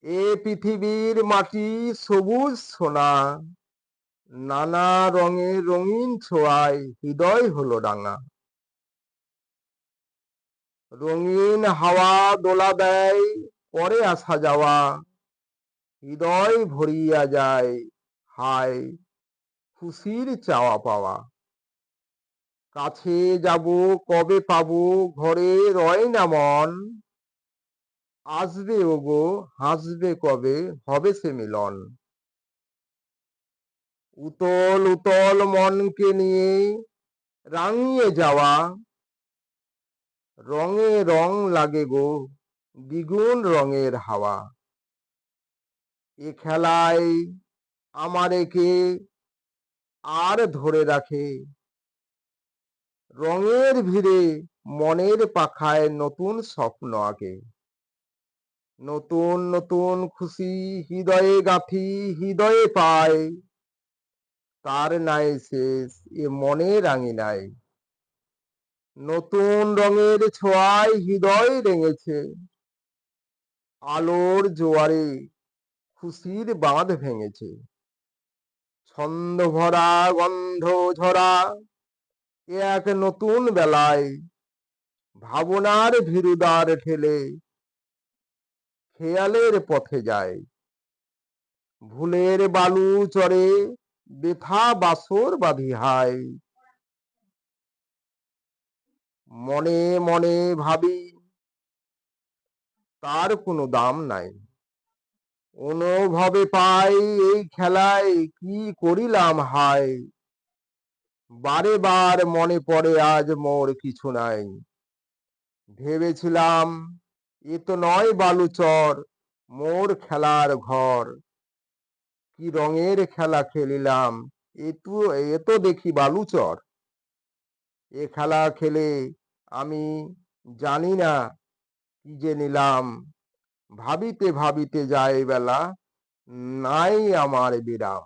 এ পৃথিবীর মাটি সবুজ সোনা, নানা রঙের রঙিন ছোঁয়ায় হৃদয় হলো রাঙা। রঙিন হাওয়া দোলা দেয়, পরে আসা যাওয়া, হৃদয় ভরিয়া যায়, হায় খুশির চাওয়া পাওয়া। কাছে যাব কবে পাবো, ঘরে রয় না মন, আসবে ওগো হাসবে কবে, হবে সে মিলন। উতল উতল মনকে নিয়ে রাঙিয়ে যাওয়া, রঙে রং লাগে গো, দ্বিগুণ রঙের হাওয়া। এ খেলায় আমারে কে আর ধরে রাখে, রঙের ভিড়ে মনের পাখায় নতুন স্বপ্ন আঁকে। নতুন নতুন খুশি হৃদয়ে গাঁথি, হৃদয়ে পায়, তার নাই শেষ এ মনের আঙিনায়। নতুন রঙের ছোঁয়ায় হৃদয় রেঙেছে, আলোর জোয়ারে খুশির বাঁধ ভেঙেছে। ছন্দ ভরা গন্ধ ঝরা এ এক নতুন বেলায়, ভাবনার ভীরুদ্বার ঠেলে খেয়ালের পথে যায়। ভুলের বালু চরে বৃথা বাসর বাঁধি হায়, মনে মনে ভাবি তার কোনো দাম নাই। অনুভবে পাই এই খেলায় কি করিলাম হায়, বারে বার মনে পড়ে আজ মোর কিছু নাই। ভেবেছিলাম এ তো নয় বালুচর, মোর খেলার ঘর, কি রঙের খেলা খেলিলাম, এ তো দেখি বালুচর। এ খেলা খেলে আমি জানি না কি যে নিলাম, ভাবিতে ভাবিতে যায় বেলা, নাই আমার বিরাম।